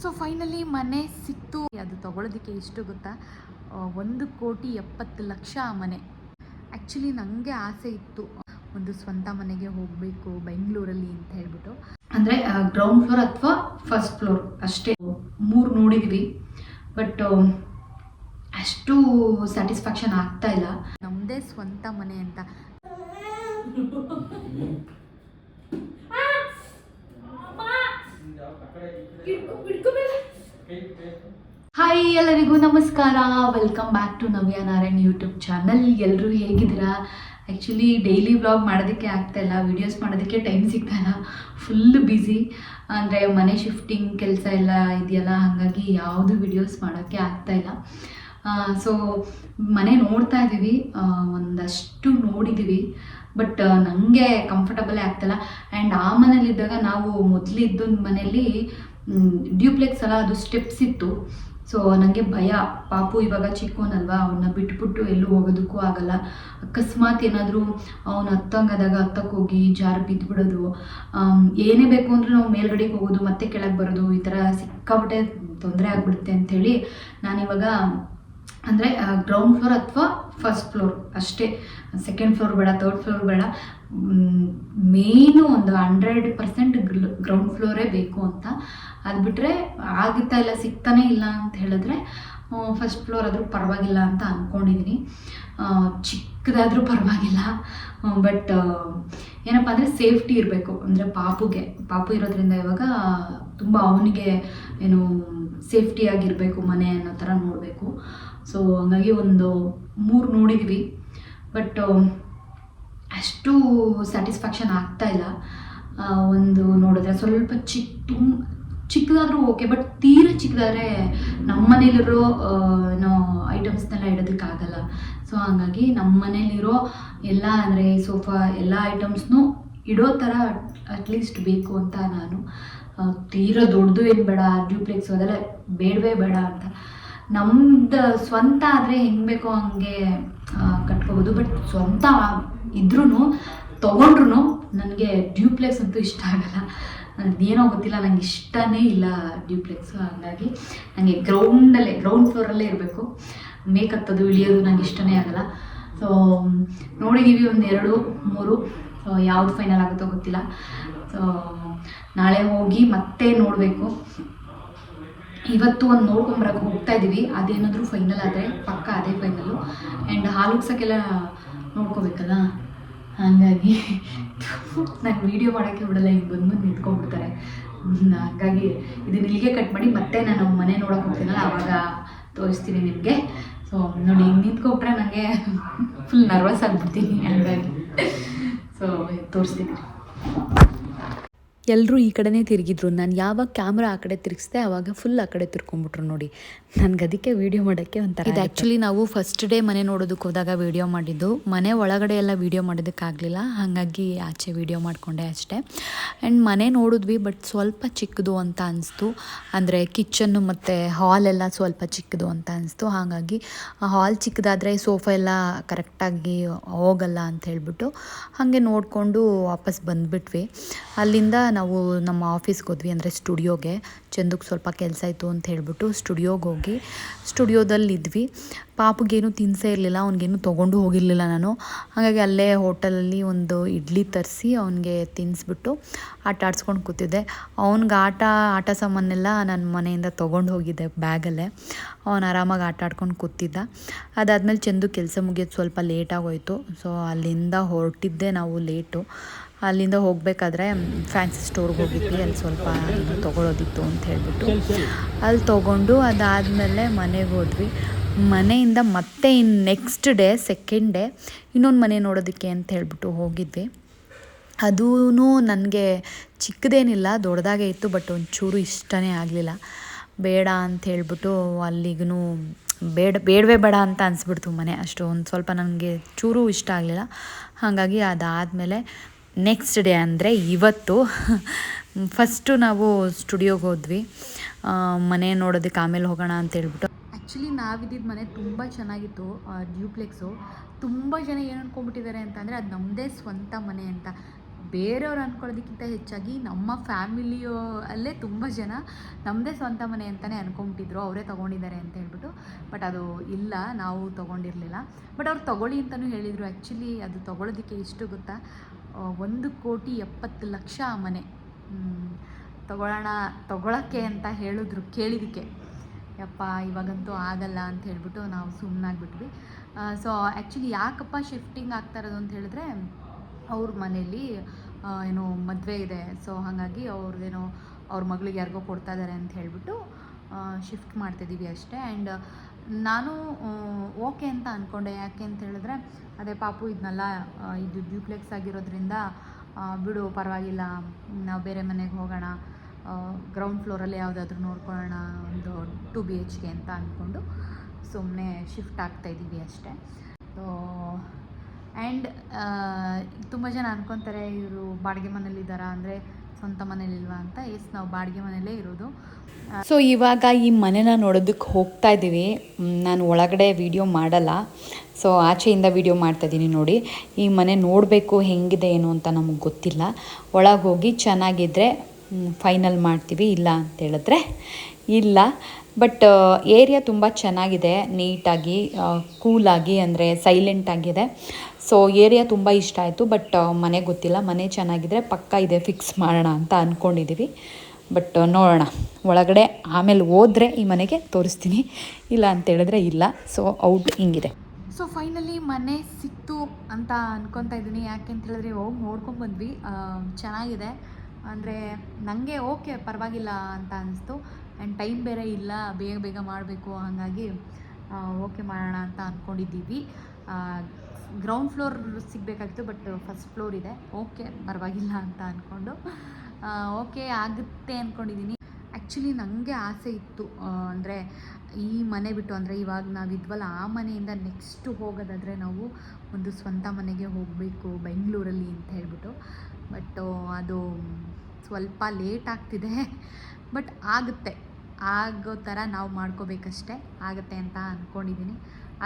So finally ಮನೆ ಸಿಕ್ತು. ಅದು ತಗೊಳ್ಳೋದಕ್ಕೆ ಎಷ್ಟು ಗೊತ್ತಾ, 1,70,00,000 ಆ ಮನೆ. ಆ್ಯಕ್ಚುಲಿ ನನಗೆ ಆಸೆ ಇತ್ತು ಒಂದು ಸ್ವಂತ ಮನೆಗೆ ಹೋಗಬೇಕು ಬೆಂಗಳೂರಲ್ಲಿ ಅಂತ ಹೇಳ್ಬಿಟ್ಟು. ಅಂದರೆ ಗ್ರೌಂಡ್ ಫ್ಲೋರ್ ಅಥವಾ ಫಸ್ಟ್ ಫ್ಲೋರ್ ಅಷ್ಟೇ 3 ನೋಡಿದ್ವಿ. ಬಟ್ ಅಷ್ಟು ಸ್ಯಾಟಿಸ್ಫ್ಯಾಕ್ಷನ್ ಆಗ್ತಾ ಇಲ್ಲ. ನಮ್ಮದೇ ಸ್ವಂತ ಮನೆ ಅಂತ. ಹಾಯ್ ಎಲ್ಲರಿಗೂ ನಮಸ್ಕಾರ, welcome back to Navya Narayan YouTube channel. ಎಲ್ಲರೂ ಹೇಗಿದ್ದೀರಾ? ಆ್ಯಕ್ಚುಲಿ ಡೈಲಿ ವ್ಲಾಗ್ ಮಾಡೋದಕ್ಕೆ ಆಗ್ತಾಯಿಲ್ಲ, ವೀಡಿಯೋಸ್ ಮಾಡೋದಕ್ಕೆ ಟೈಮ್ ಸಿಗ್ತಾಯಿಲ್ಲ, ಫುಲ್ ಬ್ಯುಸಿ. ಅಂದರೆ ಮನೆ ಶಿಫ್ಟಿಂಗ್ ಕೆಲಸ ಎಲ್ಲ ಇದೆಯಲ್ಲ, ಹಾಗಾಗಿ ಯಾವುದು ವೀಡಿಯೋಸ್ ಮಾಡೋಕ್ಕೆ ಆಗ್ತಾಯಿಲ್ಲ. ಸೊ ಮನೆ ನೋಡ್ತಾ ಇದ್ದೀವಿ, ಒಂದಷ್ಟು ನೋಡಿದ್ದೀವಿ, ಬಟ್ ನನಗೆ ಕಂಫರ್ಟಬಲೇ ಆಗ್ತಾಯಿಲ್ಲ. ಆ್ಯಂಡ್ ಆ ಮನೇಲಿದ್ದಾಗ ನಾವು ಮೊದಲಿದ್ದ ಮನೇಲಿ ಡ್ಯೂಪ್ಲೆಕ್ಸ್ ಅಲ್ಲ, ಅದು ಸ್ಟೆಪ್ಸ್ ಇತ್ತು. ಸೊ ನನಗೆ ಭಯ, ಪಾಪು ಇವಾಗ ಚಿಕ್ಕವನಲ್ವಾ, ಅವನ್ನ ಬಿಟ್ಬಿಟ್ಟು ಎಲ್ಲೂ ಹೋಗೋದಕ್ಕೂ ಆಗಲ್ಲ. ಅಕಸ್ಮಾತ್ ಏನಾದರೂ ಅವನು ಹತ್ತಂಗಾದಾಗ ಹತ್ತಕ್ಕೆ ಹೋಗಿ ಜಾರು ಬಿದ್ದುಬಿಡೋದು, ಏನೇ ಬೇಕು ಅಂದರೂ ನಾವು ಮೇಲ್ಗಡೆಗೆ ಹೋಗೋದು ಮತ್ತೆ ಕೆಳಗೆ ಬರೋದು, ಈ ಥರ ಸಿಕ್ಕಾಬಿಟ್ಟೆ ತೊಂದರೆ ಆಗಿಬಿಡುತ್ತೆ ಅಂಥೇಳಿ ನಾನಿವಾಗ ಅಂದರೆ ಗ್ರೌಂಡ್ ಫ್ಲೋರ್ ಅಥವಾ ಫಸ್ಟ್ ಫ್ಲೋರ್ ಅಷ್ಟೇ, ಸೆಕೆಂಡ್ ಫ್ಲೋರ್ ಬೇಡ, ಥರ್ಡ್ ಫ್ಲೋರ್ ಬೇಡ, ಮೇಯ್ನು ಒಂದು 100% ಗ್ರೌಂಡ್ ಫ್ಲೋರೇ ಬೇಕು ಅಂತ. ಅದು ಬಿಟ್ಟರೆ ಆಗುತ್ತಾ ಇಲ್ಲ, ಸಿಗ್ತಾನೇ ಇಲ್ಲ ಅಂತ ಹೇಳಿದ್ರೆ ಫಸ್ಟ್ ಫ್ಲೋರ್ ಆದರೂ ಪರವಾಗಿಲ್ಲ ಅಂತ ಅಂದ್ಕೊಂಡಿದ್ದೀನಿ. ಚಿಕ್ಕದಾದರೂ ಪರವಾಗಿಲ್ಲ, ಬಟ್ ಏನಪ್ಪ ಅಂದರೆ ಸೇಫ್ಟಿ ಇರಬೇಕು. ಅಂದರೆ ಪಾಪು ಇರೋದ್ರಿಂದ ಇವಾಗ ತುಂಬ ಅವನಿಗೆ ಏನು ಸೇಫ್ಟಿಯಾಗಿರಬೇಕು ಮನೆ ಅನ್ನೋ ಥರ ನೋಡಬೇಕು. ಸೊ ಹಾಗಾಗಿ ಒಂದು 3 ನೋಡಿದ್ವಿ, ಬಟ್ ಅಷ್ಟು ಸ್ಯಾಟಿಸ್ಫ್ಯಾಕ್ಷನ್ ಆಗ್ತಾಯಿಲ್ಲ. ಒಂದು ನೋಡಿದ್ರೆ ಸ್ವಲ್ಪ ಚಿಕ್ಕದಾದರೂ ಓಕೆ, ಬಟ್ ತೀರ ಚಿಕ್ಕದಾದರೆ ನಮ್ಮ ಮನೇಲಿರೋ ಐಟಮ್ಸ್ನೆಲ್ಲ ಇಡೋದಕ್ಕಾಗಲ್ಲ. ಸೊ ಹಾಗಾಗಿ ನಮ್ಮ ಮನೇಲಿರೋ ಎಲ್ಲ ಅಂದರೆ ಸೋಫಾ ಎಲ್ಲ ಐಟಮ್ಸ್ನೂ ಇಡೋ ಥರ ಅಟ್ಲೀಸ್ಟ್ ಬೇಕು ಅಂತ ನಾನು. ತೀರ ದೊಡ್ಡದು ಏನು ಬೇಡ, ಡ್ಯೂಪ್ಲೆಕ್ಸ್ ಅದೆಲ್ಲ ಬೇಡವೇ ಬೇಡ ಅಂತ. ನಮ್ಮದು ಸ್ವಂತ ಆದರೆ ಹೆಂಗೆ ಬೇಕೋ ಹಂಗೆ ಕಟ್ಕೋಬೋದು, ಬಟ್ ಸ್ವಂತ ಇದ್ರೂ ತೊಗೊಂಡ್ರು ನನಗೆ ಡ್ಯೂಪ್ಲೆಕ್ಸ್ ಅಂತೂ ಇಷ್ಟ ಆಗಲ್ಲ. ಅದೇನೋ ಗೊತ್ತಿಲ್ಲ, ನಂಗೆ ಇಷ್ಟನೇ ಇಲ್ಲ ಡ್ಯೂಪ್ಲೆಕ್ಸು. ಹಾಗಾಗಿ ನನಗೆ ಗ್ರೌಂಡ್ ಫ್ಲೋರಲ್ಲೇ ಇರಬೇಕು. ಮೇಕತ್ತದು ಇಳಿಯೋದು ನನಗೆ ಇಷ್ಟನೇ ಆಗಲ್ಲ. ಸೊ ನೋಡಿದ್ದೀವಿ 1, 2, 3. ಯಾವುದು ಫೈನಲ್ ಆಗುತ್ತೋ ಗೊತ್ತಿಲ್ಲ. ಸೊ ನಾಳೆ ಹೋಗಿ ಮತ್ತೆ ನೋಡಬೇಕು. ಇವತ್ತು ಒಂದು ನೋಡ್ಕೊಂಬರಕ್ಕೆ ಹೋಗ್ತಾ ಇದ್ದೀವಿ. ಅದೇನಾದರೂ ಫೈನಲ್ ಆದರೆ ಪಕ್ಕ ಅದೇ ಫೈನಲ್ಲು. ಆ್ಯಂಡ್ ಹಾಲು ಉಗ್ಸೋಕ್ಕೆಲ್ಲ ನೋಡ್ಕೋಬೇಕಲ್ಲ, ಹಾಗಾಗಿ ನಾನು ವೀಡಿಯೋ ಮಾಡೋಕ್ಕೆ ಬಿಡಲ್ಲ, ಹಿಂಗೆ ಬಂದು ನಿಂತ್ಕೊಂಡ್ಬಿಡ್ತಾರೆ. ಹಾಗಾಗಿ ಇದನ್ನ ಇಲ್ಲಿಗೆ ಕಟ್ ಮಾಡಿ ಮತ್ತೆ ನಾನು ಮನೆ ನೋಡೋಕೆ ಹೋಗ್ತೀನಲ್ಲ ಆವಾಗ ತೋರಿಸ್ತೀನಿ ನಿಮಗೆ. ಸೊ ನೋಡಿ, ಹಿಂಗೆ ನಿಂತ್ಕೊಂಡ್ರೆ ನನಗೆ ಫುಲ್ ನರ್ವಸ್ ಆಗಿಬಿಡ್ತೀನಿ, ಹಾಗಾಗಿ ಸೊ ತೋರಿಸ್ತೀನಿ. ಎಲ್ಲರೂ ಈ ಕಡೆನೇ ತಿರುಗಿದ್ರು. ನಾನು ಯಾವಾಗ ಕ್ಯಾಮ್ರಾ ಆ ಕಡೆ ತಿರುಗಿಸ್ದೆ ಆವಾಗ ಫುಲ್ ಆ ಕಡೆ ತಿರ್ಕೊಂಡ್ಬಿಟ್ರು. ನೋಡಿ, ನನಗೆ ಅದಕ್ಕೆ ವೀಡಿಯೋ ಮಾಡೋಕ್ಕೆ ಒಂಥರ. ಇದು ಆ್ಯಕ್ಚುಲಿ ನಾವು ಫಸ್ಟ್ ಡೇ ಮನೆ ನೋಡೋದಕ್ಕೆ ಹೋದಾಗ ವೀಡಿಯೋ ಮಾಡಿದ್ದು. ಮನೆ ಒಳಗಡೆ ಎಲ್ಲ ವೀಡಿಯೋ ಮಾಡೋದಕ್ಕಾಗಲಿಲ್ಲ, ಹಾಗಾಗಿ ಆಚೆ ವೀಡಿಯೋ ಮಾಡಿಕೊಂಡೆ ಅಷ್ಟೇ. ಆ್ಯಂಡ್ ಮನೆ ನೋಡಿದ್ವಿ, ಬಟ್ ಸ್ವಲ್ಪ ಚಿಕ್ಕದು ಅಂತ ಅನಿಸ್ತು. ಅಂದರೆ ಕಿಚನ್ನು ಮತ್ತು ಹಾಲೆಲ್ಲ ಸ್ವಲ್ಪ ಚಿಕ್ಕದು ಅಂತ ಅನಿಸ್ತು. ಹಾಗಾಗಿ ಹಾಲ್ ಚಿಕ್ಕದಾದರೆ ಸೋಫಾ ಎಲ್ಲ ಕರೆಕ್ಟಾಗಿ ಹೋಗಲ್ಲ ಅಂತ ಹೇಳ್ಬಿಟ್ಟು ಹಾಗೆ ನೋಡಿಕೊಂಡು ವಾಪಸ್ ಬಂದುಬಿಟ್ವಿ. ಅಲ್ಲಿಂದ ನಾವು ನಮ್ಮ ಆಫೀಸ್ಗೆ ಹೋದ್ವಿ, ಅಂದರೆ ಸ್ಟುಡಿಯೋಗೆ. ಚಂದಕ್ಕೆ ಸ್ವಲ್ಪ ಕೆಲಸ ಇತ್ತು ಅಂತ ಹೇಳ್ಬಿಟ್ಟು ಸ್ಟುಡಿಯೋಗೆ ಹೋಗಿ ಸ್ಟುಡಿಯೋದಲ್ಲಿದ್ವಿ. ಪಾಪುಗೇನು ತಿನ್ಸೇ ಇರಲಿಲ್ಲ, ಅವ್ನಿಗೇನು ತೊಗೊಂಡು ಹೋಗಿರಲಿಲ್ಲ ನಾನು. ಹಾಗಾಗಿ ಅಲ್ಲೇ ಹೋಟೆಲಲ್ಲಿ ಒಂದು ಇಡ್ಲಿ ತರಿಸಿ ಅವನಿಗೆ ತಿನ್ನಿಸ್ಬಿಟ್ಟು ಆಟ ಆಡ್ಸ್ಕೊಂಡು ಕೂತಿದ್ದೆ. ಅವ್ನಿಗೆ ಆಟ ಸಾಮಾನೆಲ್ಲ ನನ್ನ ಮನೆಯಿಂದ ತೊಗೊಂಡು ಹೋಗಿದ್ದೆ ಬ್ಯಾಗಲ್ಲೇ. ಅವನು ಆರಾಮಾಗಿ ಆಟ ಆಡ್ಕೊಂಡು ಕೂತಿದ್ದ. ಅದಾದಮೇಲೆ ಚಂದು ಕೆಲಸ ಮುಗಿಯೋದು ಸ್ವಲ್ಪ ಲೇಟಾಗೋಯಿತು. ಸೊ ಅಲ್ಲಿಂದ ಹೊರಟಿದ್ದೆ ನಾವು ಲೇಟು. ಅಲ್ಲಿಂದ ಹೋಗಬೇಕಾದ್ರೆ ಫ್ಯಾನ್ಸಿ ಸ್ಟೋರ್ಗೆ ಹೋಗಿದ್ವಿ, ಅಲ್ಲಿ ಸ್ವಲ್ಪ ತೊಗೊಳೋದಿತ್ತು ಅಂತ ಹೇಳ್ಬಿಟ್ಟು ಅಲ್ಲಿ ತೊಗೊಂಡು ಅದಾದಮೇಲೆ ಮನೆಗೆ ಹೋದ್ವಿ. ಮನೆಯಿಂದ ಮತ್ತೆ ನೆಕ್ಸ್ಟ್ ಡೇ ಸೆಕೆಂಡ್ ಡೇ ಇನ್ನೊಂದು ಮನೆ ನೋಡೋದಕ್ಕೆ ಅಂತ ಹೇಳ್ಬಿಟ್ಟು ಹೋಗಿದ್ವಿ. ಅದೂ ನನಗೆ ಚಿಕ್ಕದೇನಿಲ್ಲ, ದೊಡ್ಡದಾಗೇ ಇತ್ತು, ಬಟ್ ಒಂಚೂರು ಇಷ್ಟನೇ ಆಗಲಿಲ್ಲ. ಬೇಡ ಅಂತ ಹೇಳ್ಬಿಟ್ಟು ಅಲ್ಲಿಗೂ ಬೇಡವೇ ಬೇಡ ಅಂತ ಅನಿಸ್ಬಿಡ್ತು ಮನೆ. ಅಷ್ಟು ಒಂದು ಸ್ವಲ್ಪ ನನಗೆ ಚೂರು ಇಷ್ಟ ಆಗಲಿಲ್ಲ. ಹಾಗಾಗಿ ಅದಾದಮೇಲೆ ನೆಕ್ಸ್ಟ್ ಡೇ ಅಂದರೆ ಇವತ್ತು ಫಸ್ಟು ನಾವು ಸ್ಟುಡಿಯೋಗೆ ಹೋದ್ವಿ ಮನೆ ನೋಡೋದಕ್ಕೆ, ಆಮೇಲೆ ಹೋಗೋಣ ಅಂತ ಹೇಳ್ಬಿಟ್ಟು. ಆ್ಯಕ್ಚುಲಿ ನಾವಿದ್ದಿದ್ದ ಮನೆ ತುಂಬ ಚೆನ್ನಾಗಿತ್ತು, ಡ್ಯೂಪ್ಲೆಕ್ಸು. ತುಂಬ ಜನ ಏನು ಅಂದ್ಕೊಂಡ್ಬಿಟ್ಟಿದ್ದಾರೆ ಅಂತಂದರೆ ಅದು ನಮ್ಮದೇ ಸ್ವಂತ ಮನೆ ಅಂತ. ಬೇರೆಯವ್ರು ಅಂದ್ಕೊಳ್ಳೋದಕ್ಕಿಂತ ಹೆಚ್ಚಾಗಿ ನಮ್ಮ ಫ್ಯಾಮಿಲಿಯೋ ಅಲ್ಲೇ ತುಂಬ ಜನ ನಮ್ಮದೇ ಸ್ವಂತ ಮನೆ ಅಂತಲೇ ಅಂದ್ಕೊಂಬಿಟ್ಟಿದ್ರು, ಅವರೇ ತೊಗೊಂಡಿದ್ದಾರೆ ಅಂತ ಹೇಳ್ಬಿಟ್ಟು. ಬಟ್ ಅದು ಇಲ್ಲ, ನಾವು ತೊಗೊಂಡಿರಲಿಲ್ಲ. ಬಟ್ ಅವ್ರು ತೊಗೊಳ್ಳಿ ಅಂತಲೂ ಹೇಳಿದರು. ಆ್ಯಕ್ಚುಲಿ ಅದು ತೊಗೊಳೋದಕ್ಕೆ ಎಷ್ಟು ಗೊತ್ತಾ, 1,70,00,000 ಆ ಮನೆ ತೊಗೊಳಕ್ಕೆ ಅಂತ ಹೇಳಿದ್ರು ಕೇಳಿದ್ದಕ್ಕೆ. ಯಪ್ಪ ಇವಾಗಂತೂ ಆಗಲ್ಲ ಅಂತ ಹೇಳ್ಬಿಟ್ಟು ನಾವು ಸುಮ್ಮನಾಗ್ಬಿಟ್ವಿ. ಸೊ ಆ್ಯಕ್ಚುಲಿ ಯಾಕಪ್ಪ ಶಿಫ್ಟಿಂಗ್ ಆಗ್ತಾ ಇರೋದು ಅಂತ ಹೇಳಿದ್ರೆ, ಅವ್ರ ಮನೇಲಿ ಏನೋ ಮದುವೆ ಇದೆ. ಸೊ ಹಾಗಾಗಿ ಅವ್ರದ್ದೇನೋ ಅವ್ರ ಮಗಳಿಗೆ ಯಾರಿಗೋ ಕೊಡ್ತಾ ಇದ್ದಾರೆ ಅಂತ ಹೇಳ್ಬಿಟ್ಟು ಶಿಫ್ಟ್ ಮಾಡ್ತಿದ್ದೀವಿ ಅಷ್ಟೇ. ಆ್ಯಂಡ್ ನಾನು ಓಕೆ ಅಂತ ಅಂದ್ಕೊಂಡೆ. ಯಾಕೆ ಅಂತ ಹೇಳಿದ್ರೆ, ಅದೇ ಪಾಪು ಇದನ್ನೆಲ್ಲ ಇದು ಡ್ಯೂಪ್ಲೆಕ್ಸ್ ಆಗಿರೋದ್ರಿಂದ ಬಿಡು ಪರವಾಗಿಲ್ಲ, ನಾವು ಬೇರೆ ಮನೆಗೆ ಹೋಗೋಣ, ಗ್ರೌಂಡ್ ಫ್ಲೋರಲ್ಲಿ ಯಾವುದಾದ್ರೂ ನೋಡ್ಕೊಳ್ಳೋಣ, ಒಂದು 2 BHK ಅಂತ ಅಂದ್ಕೊಂಡು ಸುಮ್ಮನೆ ಶಿಫ್ಟ್ ಆಗ್ತಾಯಿದ್ದೀವಿ ಅಷ್ಟೇ. ಸೊ ಆ್ಯಂಡ್ ತುಂಬ ಜನ ಅಂದ್ಕೊತಾರೆ ಇವರು ಬಾಡಿಗೆ ಮನೇಲಿದ್ದಾರಾ, ಅಂದರೆ ಸ್ವಂತ ಮನೇಲಿಲ್ವಾ ಅಂತ. ನಾವು ಬಾಡಿಗೆ ಮನೇಲೇ ಇರೋದು. ಸೊ ಇವಾಗ ಈ ಮನೆನ ನೋಡೋದಕ್ಕೆ ಹೋಗ್ತಾ ಇದ್ದೀವಿ. ನಾನು ಒಳಗಡೆ ವಿಡಿಯೋ ಮಾಡಲ್ಲ, ಸೊ ಆಚೆಯಿಂದ ವಿಡಿಯೋ ಮಾಡ್ತಾಯಿದ್ದೀನಿ. ನೋಡಿ, ಈ ಮನೆ ನೋಡಬೇಕು ಹೆಂಗಿದೆ ಏನು ಅಂತ ನಮಗೆ ಗೊತ್ತಿಲ್ಲ. ಒಳಗೆ ಹೋಗಿ ಚೆನ್ನಾಗಿದ್ದರೆ ಫೈನಲ್ ಮಾಡ್ತೀವಿ, ಇಲ್ಲ ಅಂತೇಳಿದ್ರೆ ಇಲ್ಲ. ಬಟ್ ಏರಿಯಾ ತುಂಬ ಚೆನ್ನಾಗಿದೆ, ನೀಟಾಗಿ ಕೂಲಾಗಿ, ಅಂದರೆ ಸೈಲೆಂಟಾಗಿದೆ. ಸೊ ಏರಿಯಾ ತುಂಬ ಇಷ್ಟ ಆಯಿತು. ಬಟ್ ಮನೆ ಗೊತ್ತಿಲ್ಲ, ಮನೆ ಚೆನ್ನಾಗಿದ್ರೆ ಪಕ್ಕ ಇದೆ ಫಿಕ್ಸ್ ಮಾಡೋಣ ಅಂತ ಅಂದ್ಕೊಂಡಿದ್ದೀವಿ. ಬಟ್ ನೋಡೋಣ, ಒಳಗಡೆ ಆಮೇಲೆ ಹೋದರೆ ಈ ಮನೆಗೆ ತೋರಿಸ್ತೀನಿ, ಇಲ್ಲ ಅಂತೇಳಿದ್ರೆ ಇಲ್ಲ. ಸೊ ಔಟ್ ಹಿಂಗಿದೆ. ಸೊ ಫೈನಲಿ ಮನೆ ಸಿಕ್ತು ಅಂತ ಅನ್ಕೊತಾ ಇದ್ದೀನಿ. ಯಾಕೆ ಅಂತ ಹೇಳಿದ್ರೆ ಹೋಗಿ ನೋಡ್ಕೊಂಡ್ಬಂದ್ವಿ, ಚೆನ್ನಾಗಿದೆ. ಅಂದರೆ ನನಗೆ ಓಕೆ ಪರವಾಗಿಲ್ಲ ಅಂತ ಅನಿಸ್ತು. ಆ್ಯಂಡ್ ಟೈಮ್ ಬೇರೆ ಇಲ್ಲ, ಬೇಗ ಬೇಗ ಮಾಡಬೇಕು. ಹಾಗಾಗಿ ಓಕೆ ಮಾಡೋಣ ಅಂತ ಅಂದ್ಕೊಂಡಿದ್ದೀವಿ. ಗ್ರೌಂಡ್ ಫ್ಲೋರ್ ಸಿಗಬೇಕಾಗಿತ್ತು, ಬಟ್ ಫಸ್ಟ್ ಫ್ಲೋರ್ ಇದೆ. ಓಕೆ ಪರವಾಗಿಲ್ಲ ಅಂತ ಅಂದ್ಕೊಂಡು ಓಕೆ ಆಗುತ್ತೆ ಅಂದ್ಕೊಂಡಿದ್ದೀನಿ. ಆ್ಯಕ್ಚುಲಿ ನನಗೆ ಆಸೆ ಇತ್ತು, ಅಂದರೆ ಈ ಮನೆ ಬಿಟ್ಟು, ಅಂದರೆ ಇವಾಗ ನಾವಿದ್ವಲ್ಲ ಆ ಮನೆಯಿಂದ ನೆಕ್ಸ್ಟು ಹೋಗೋದಾದರೆ ನಾವು ಒಂದು ಸ್ವಂತ ಮನೆಗೆ ಹೋಗಬೇಕು ಬೆಂಗಳೂರಲ್ಲಿ ಅಂತ ಹೇಳ್ಬಿಟ್ಟು. ಬಟ್ ಅದು ಸ್ವಲ್ಪ ಲೇಟ್ ಆಗ್ತಿದೆ. ಬಟ್ ಆಗುತ್ತೆ, ಆಗೋ ಥರ ನಾವು ಮಾಡ್ಕೋಬೇಕಷ್ಟೆ. ಆಗುತ್ತೆ ಅಂತ ಅಂದ್ಕೊಂಡಿದ್ದೀನಿ.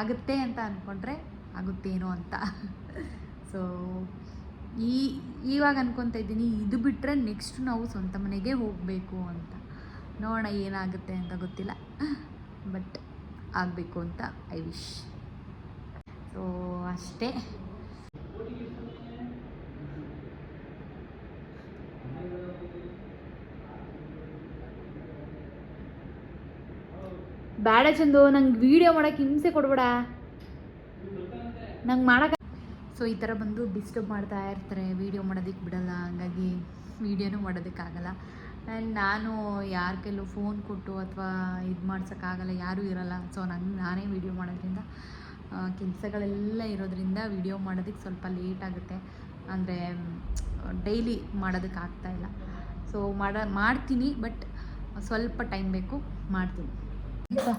ಆಗುತ್ತೆ ಅಂತ ಅಂದ್ಕೊಂಡ್ರೆ ಆಗುತ್ತೇನೋ ಅಂತ. ಸೊ ಇವಾಗ ಅಂದ್ಕೊತಾ ಇದ್ದೀನಿ, ಇದು ಬಿಟ್ಟರೆ ನೆಕ್ಸ್ಟ್ ನಾವು ಸ್ವಂತ ಮನೆಗೆ ಹೋಗಬೇಕು ಅಂತ. ನೋಡೋಣ ಏನಾಗುತ್ತೆ ಅಂತ ಗೊತ್ತಿಲ್ಲ, ಬಟ್ ಆಗಬೇಕು ಅಂತ ಐ ವಿಶ್. ಸೊ ಅಷ್ಟೇ. ಬೇಡ ಚಂದು, ನಂಗೆ ವೀಡಿಯೋ ಮಾಡೋಕ್ಕೆ ಹಿಂಸೆ ಕೊಡ್ಬೇಡ, ನಂಗೆ ಮಾಡೋಕ್ಕೆ. ಸೊ ಈ ಥರ ಬಂದು ಡಿಸ್ಟರ್ಬ್ ಮಾಡ್ತಾ ಇರ್ತಾರೆ, ವೀಡಿಯೋ ಮಾಡೋದಕ್ಕೆ ಬಿಡಲ್ಲ. ಹಂಗಾಗಿ ವೀಡಿಯೋನೂ ಮಾಡೋದಕ್ಕಾಗಲ್ಲ. ಆ್ಯಂಡ್ ನಾನು ಯಾರ ಕೈಲೂ ಫೋನ್ ಕೊಟ್ಟು ಅಥವಾ ಇದು ಮಾಡ್ಸೋಕ್ಕಾಗಲ್ಲ, ಯಾರೂ ಇರೋಲ್ಲ. ಸೊ ನಾನೇ ವೀಡಿಯೋ ಮಾಡೋದ್ರಿಂದ ಕೆಲಸಗಳೆಲ್ಲ ಇರೋದ್ರಿಂದ ವೀಡಿಯೋ ಮಾಡೋದಕ್ಕೆ ಸ್ವಲ್ಪ ಲೇಟ್ ಆಗುತ್ತೆ. ಅಂದರೆ ಡೈಲಿ ಮಾಡೋದಕ್ಕೆ ಆಗ್ತಾಯಿಲ್ಲ. ಸೊ ಮಾಡ್ತೀನಿ, ಬಟ್ ಸ್ವಲ್ಪ ಟೈಮ್ ಬೇಕು, ಮಾಡ್ತೀನಿ. ಯಾಕೆ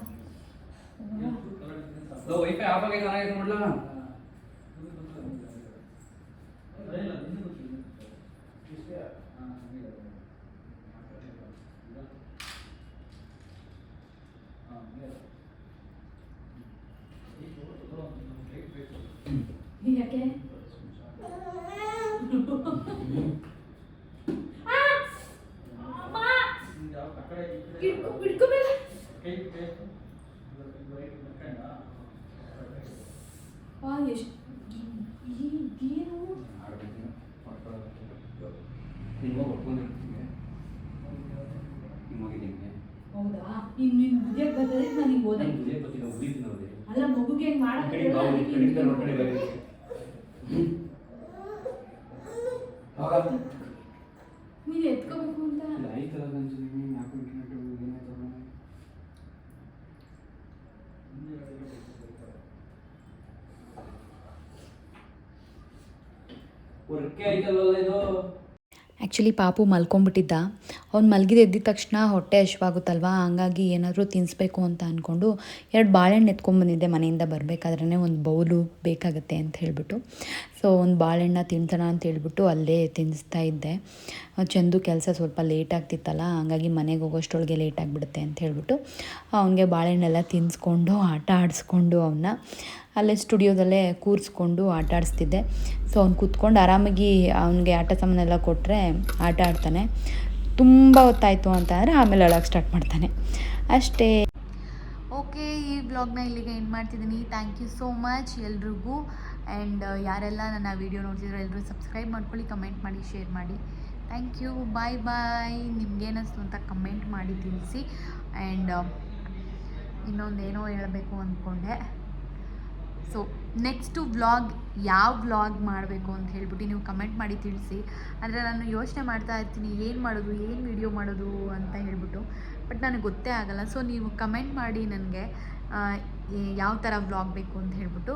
ಹೌದಾ? ನಿನ್ನ ಬುದ್ಧಿಯಾಗಿ ಬರ್ತದೆ, ನನಗೆ ಓದೇ ಅಲ್ಲ, ಮಗುಗೆ ಹೆಂಗೆ ಮಾಡಕ್ಕೆ ನೀನು ಎತ್ಕೋಬೇಕು ಅಂತ ಆ್ಯಕ್ಚುಲಿ ಪಾಪು ಮಲ್ಕೊಂಬಿಟ್ಟಿದ್ದ. ಅವ್ನು ಮಲಗಿದ ಎದ್ದಿದ ತಕ್ಷಣ ಹೊಟ್ಟೆ ಹಶ್ವಾಗುತ್ತಲ್ವ, ಹಂಗಾಗಿ ಏನಾದರೂ ತಿನ್ನಿಸ್ಬೇಕು ಅಂತ ಅಂದ್ಕೊಂಡು 2 ಬಾಳೆಹಣ್ಣು ಎತ್ಕೊಂಡ್ಬಂದಿದ್ದೆ. ಮನೆಯಿಂದ ಬರಬೇಕಾದ್ರೇ ಒಂದು ಬೌಲು ಬೇಕಾಗುತ್ತೆ ಅಂತ ಹೇಳಿಬಿಟ್ಟು. ಸೊ ಒಂದು ಬಾಳೆಹಣ್ಣ ತಿಂತಾನ ಅಂತ ಹೇಳ್ಬಿಟ್ಟು ಅಲ್ಲೇ ತಿನ್ನಿಸ್ತಾ ಇದ್ದೆ. ಚಂದು ಕೆಲಸ ಸ್ವಲ್ಪ ಲೇಟ್ ಆಗ್ತಿತ್ತಲ್ಲ, ಹಂಗಾಗಿ ಮನೆಗೆ ಹೋಗೋಷ್ಟೊಳಗೆ ಲೇಟ್ ಆಗಿಬಿಡುತ್ತೆ ಅಂತ ಹೇಳ್ಬಿಟ್ಟು ಅವನಿಗೆ ಬಾಳೆಹಣ್ಣೆಲ್ಲ ತಿನ್ನಿಸ್ಕೊಂಡು ಆಟ ಆಡಿಸ್ಕೊಂಡು ಅವನ್ನ ಅಲ್ಲೇ ಸ್ಟುಡಿಯೋದಲ್ಲೇ ಕೂರಿಸ್ಕೊಂಡು ಆಟ ಆಡಿಸ್ತಿದ್ದೆ. ಸೊ ಅವ್ನು ಕೂತ್ಕೊಂಡು ಆರಾಮಾಗಿ ಅವನಿಗೆ ಆಟ ಸಾಮಾನೆಲ್ಲ ಕೊಟ್ಟರೆ ಆಟ ಆಡ್ತಾನೆ. ತುಂಬ ಹೊತ್ತಾಯಿತು ಅಂತ ಅಂದರೆ ಆಮೇಲೆ ಅಳೋಕ್ಕೆ ಸ್ಟಾರ್ಟ್ ಮಾಡ್ತಾನೆ ಅಷ್ಟೇ. ಓಕೆ, ಈ ವ್ಲಾಗ್ನ ಇಲ್ಲಿಗೆ ಎಂಡ್ ಮಾಡ್ತಿದ್ದೀನಿ. ಥ್ಯಾಂಕ್ ಯು ಸೋ ಮಚ್ ಎಲ್ರಿಗೂ. ಆ್ಯಂಡ್ ಯಾರೆಲ್ಲ ನನ್ನ ವೀಡಿಯೋ ನೋಡ್ತಿದ್ರು ಎಲ್ಲರೂ ಸಬ್ಸ್ಕ್ರೈಬ್ ಮಾಡ್ಕೊಳ್ಳಿ, ಕಮೆಂಟ್ ಮಾಡಿ, ಶೇರ್ ಮಾಡಿ. ಥ್ಯಾಂಕ್ ಯು, ಬಾಯ್ ಬಾಯ್. ನಿಮ್ಗೇನಿಸ್ತು ಅಂತ ಕಮೆಂಟ್ ಮಾಡಿ ತಿಳಿಸಿ. ಆ್ಯಂಡ್ ಇನ್ನೊಂದೇನೋ ಹೇಳಬೇಕು ಅಂದ್ಕೊಂಡೆ. ಸೊ ನೆಕ್ಸ್ಟು ವ್ಲಾಗ್ ಯಾವ ವ್ಲಾಗ್ ಮಾಡಬೇಕು ಅಂತ ಹೇಳ್ಬಿಟ್ಟು ನೀವು ಕಮೆಂಟ್ ಮಾಡಿ ತಿಳಿಸಿ. ಅಂದರೆ ನಾನು ಯೋಚನೆ ಮಾಡ್ತಾ ಇರ್ತೀನಿ ಏನು ಮಾಡೋದು, ಏನು ವಿಡಿಯೋ ಮಾಡೋದು ಅಂತ ಹೇಳ್ಬಿಟ್ಟು, ಬಟ್ ನನಗೆ ಗೊತ್ತೇ ಆಗಲ್ಲ. ಸೊ ನೀವು ಕಮೆಂಟ್ ಮಾಡಿ ನನಗೆ ಯಾವ ಥರ ವ್ಲಾಗ್ ಬೇಕು ಅಂತ ಹೇಳ್ಬಿಟ್ಟು.